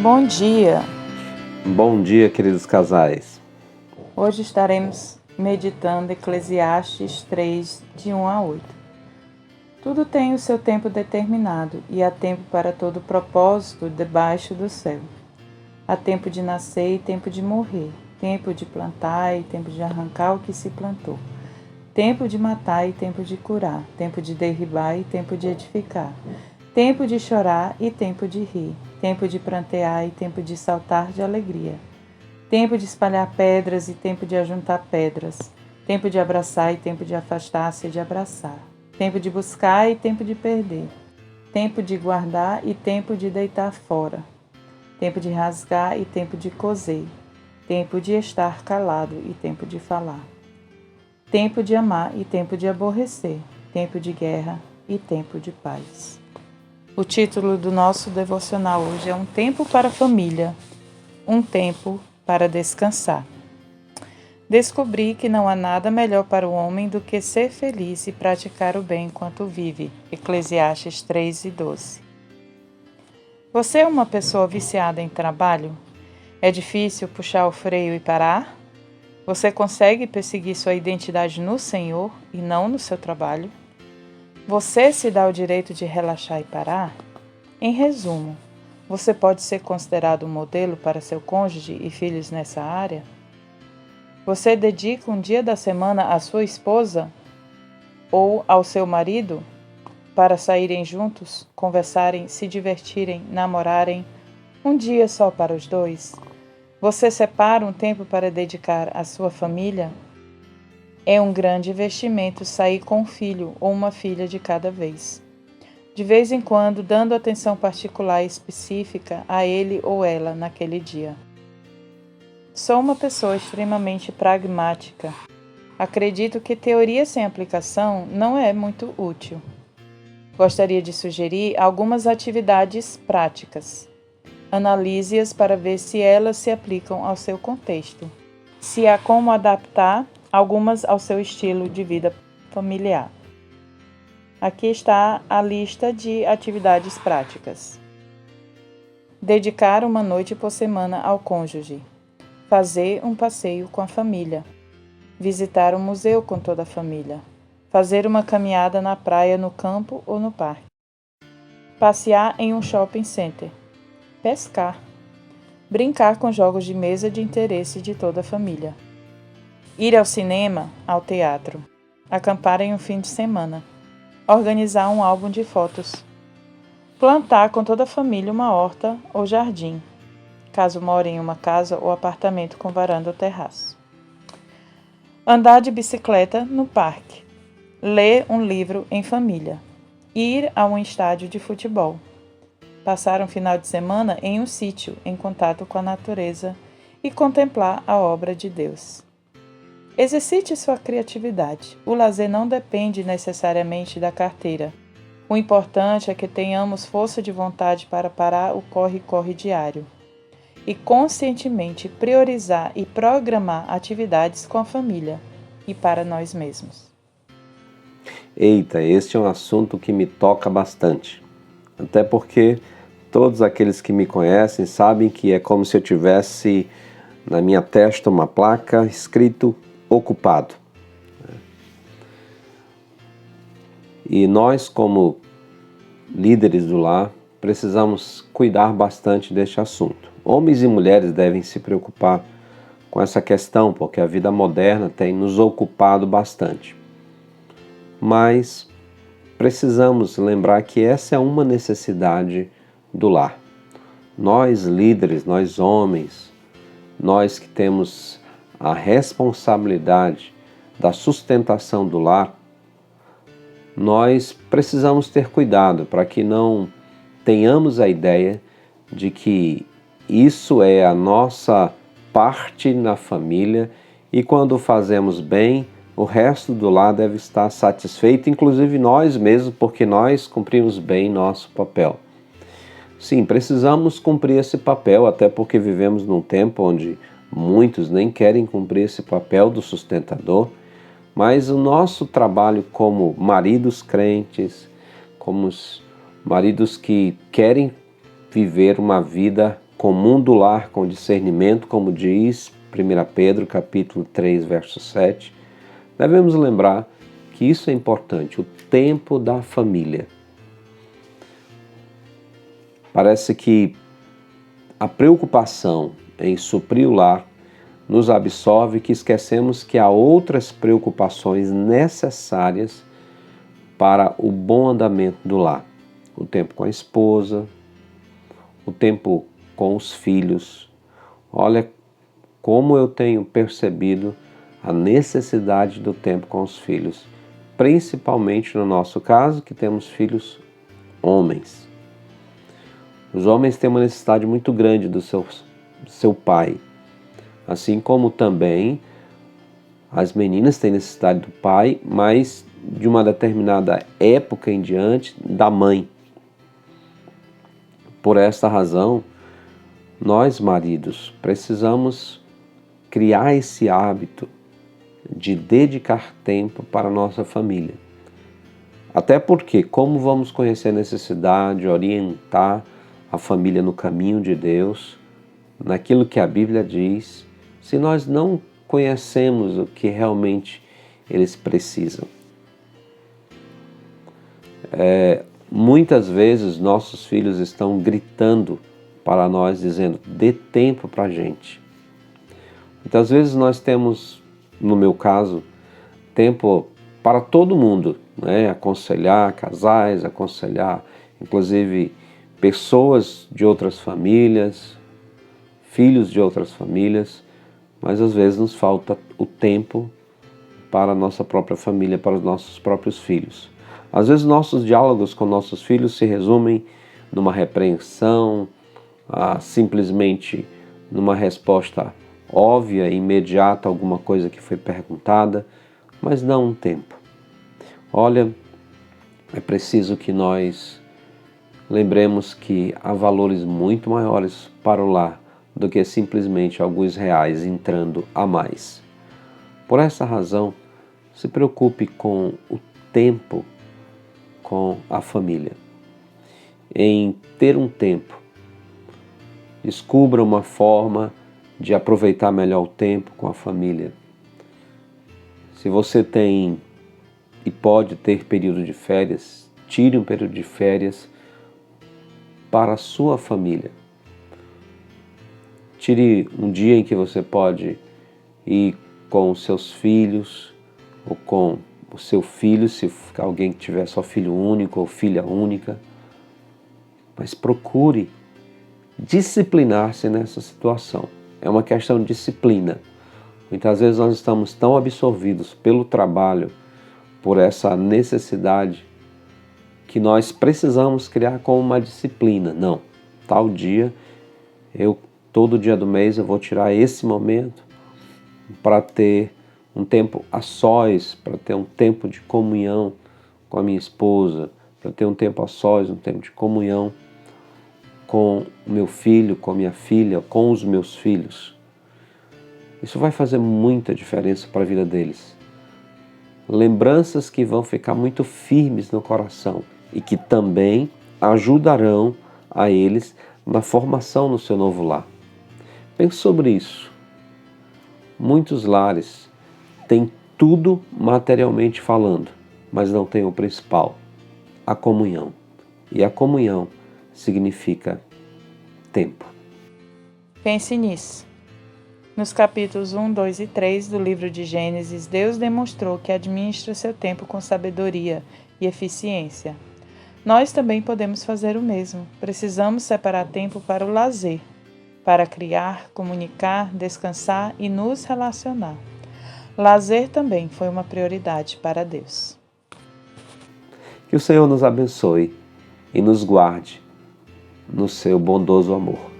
Bom dia! Bom dia, queridos casais. Hoje estaremos meditando Eclesiastes 3, de 1 a 8. Tudo tem o seu tempo determinado, e há tempo para todo propósito debaixo do céu. Há tempo de nascer e tempo de morrer, tempo de plantar e tempo de arrancar o que se plantou, tempo de matar e tempo de curar, tempo de derribar e tempo de edificar, tempo de chorar e tempo de rir, tempo de prantear e tempo de saltar de alegria, tempo de espalhar pedras e tempo de ajuntar pedras, tempo de abraçar e tempo de afastar-se de abraçar, tempo de buscar e tempo de perder, tempo de guardar e tempo de deitar fora, tempo de rasgar e tempo de coser, tempo de estar calado e tempo de falar, tempo de amar e tempo de aborrecer, tempo de guerra e tempo de paz. O título do nosso devocional hoje é Um Tempo para a Família, um tempo para descansar. Descobri que não há nada melhor para o homem do que ser feliz e praticar o bem enquanto vive. Eclesiastes 3:12. Você é uma pessoa viciada em trabalho? É difícil puxar o freio e parar? Você consegue perseguir sua identidade no Senhor e não no seu trabalho? Você se dá o direito de relaxar e parar? Em resumo, você pode ser considerado um modelo para seu cônjuge e filhos nessa área? Você dedica um dia da semana à sua esposa ou ao seu marido para saírem juntos, conversarem, se divertirem, namorarem, um dia só para os dois? Você separa um tempo para dedicar à sua família? É um grande investimento sair com um filho ou uma filha de cada vez. De vez em quando, dando atenção particular e específica a ele ou ela naquele dia. Sou uma pessoa extremamente pragmática. Acredito que teoria sem aplicação não é muito útil. Gostaria de sugerir algumas atividades práticas. Analise-as para ver se elas se aplicam ao seu contexto, se há como adaptar algumas ao seu estilo de vida familiar. Aqui está a lista de atividades práticas. Dedicar uma noite por semana ao cônjuge. Fazer um passeio com a família. Visitar um museu com toda a família. Fazer uma caminhada na praia, no campo ou no parque. Passear em um shopping center. Pescar. Brincar com jogos de mesa de interesse de toda a família. Ir ao cinema, ao teatro. Acampar em um fim de semana. Organizar um álbum de fotos. Plantar com toda a família uma horta ou jardim, caso more em uma casa ou apartamento com varanda ou terraço. Andar de bicicleta no parque. Ler um livro em família. Ir a um estádio de futebol. Passar um final de semana em um sítio em contato com a natureza e contemplar a obra de Deus. Exercite sua criatividade. O lazer não depende necessariamente da carteira. O importante é que tenhamos força de vontade para parar o corre-corre diário e conscientemente priorizar e programar atividades com a família e para nós mesmos. Eita, este é um assunto que me toca bastante. Até porque todos aqueles que me conhecem sabem que é como se eu tivesse na minha testa uma placa escrito ocupado. E nós, como líderes do lar, precisamos cuidar bastante deste assunto. Homens e mulheres devem se preocupar com essa questão, porque a vida moderna tem nos ocupado bastante. Mas precisamos lembrar que essa é uma necessidade do lar. Nós líderes, nós homens, nós que temos a responsabilidade da sustentação do lar, nós precisamos ter cuidado para que não tenhamos a ideia de que isso é a nossa parte na família e quando fazemos bem, o resto do lar deve estar satisfeito, inclusive nós mesmos, porque nós cumprimos bem nosso papel. Sim, precisamos cumprir esse papel, até porque vivemos num tempo onde muitos nem querem cumprir esse papel do sustentador, mas o nosso trabalho como maridos crentes, como os maridos que querem viver uma vida comum do lar com discernimento, como diz 1 Pedro, capítulo 3, verso 7, devemos lembrar que isso é importante, o tempo da família. Parece que a preocupação em suprir o lar nos absorve, que esquecemos que há outras preocupações necessárias para o bom andamento do lar. O tempo com a esposa, o tempo com os filhos. Olha como eu tenho percebido a necessidade do tempo com os filhos, principalmente no nosso caso, que temos filhos homens. Os homens têm uma necessidade muito grande do seu pai, assim como também as meninas têm necessidade do pai, mas de uma determinada época em diante, da mãe. Por esta razão, nós, maridos, precisamos criar esse hábito de dedicar tempo para a nossa família. Até porque, como vamos conhecer a necessidade, orientar a família no caminho de Deus, naquilo que a Bíblia diz, se nós não conhecemos o que realmente eles precisam? Muitas vezes nossos filhos estão gritando para nós, dizendo: dê tempo para a gente. Muitas vezes nós temos, no meu caso, tempo para todo mundo, né? Aconselhar casais, aconselhar inclusive pessoas de outras famílias, filhos de outras famílias, mas às vezes nos falta o tempo para a nossa própria família, para os nossos próprios filhos. Às vezes nossos diálogos com nossos filhos se resumem numa repreensão, simplesmente numa resposta óbvia, imediata a alguma coisa que foi perguntada, mas não um tempo. Olha, é preciso que nós lembremos que há valores muito maiores para o lar do que simplesmente alguns reais entrando a mais. Por essa razão, se preocupe com o tempo com a família, em ter um tempo. Descubra uma forma de aproveitar melhor o tempo com a família. Se você tem e pode ter período de férias, tire um período de férias para a sua família. Tire um dia em que você pode ir com os seus filhos ou com o seu filho, se alguém que tiver só filho único ou filha única. Mas procure disciplinar-se nessa situação. É uma questão de disciplina. Muitas vezes nós estamos tão absorvidos pelo trabalho, por essa necessidade, que nós precisamos criar como uma disciplina. Não, tal dia, todo dia do mês eu vou tirar esse momento para ter um tempo a sós, para ter um tempo de comunhão com a minha esposa, para ter um tempo a sós, um tempo de comunhão com o meu filho, com a minha filha, com os meus filhos. Isso vai fazer muita diferença para a vida deles. Lembranças que vão ficar muito firmes no coração e que também ajudarão a eles na formação no seu novo lar. Pense sobre isso. Muitos lares têm tudo materialmente falando, mas não têm o principal, a comunhão. E a comunhão significa tempo. Pense nisso. Nos capítulos 1, 2 e 3 do livro de Gênesis, Deus demonstrou que administra seu tempo com sabedoria e eficiência. Nós também podemos fazer o mesmo. Precisamos separar tempo para o lazer, para criar, comunicar, descansar e nos relacionar. Lazer também foi uma prioridade para Deus. Que o Senhor nos abençoe e nos guarde no seu bondoso amor.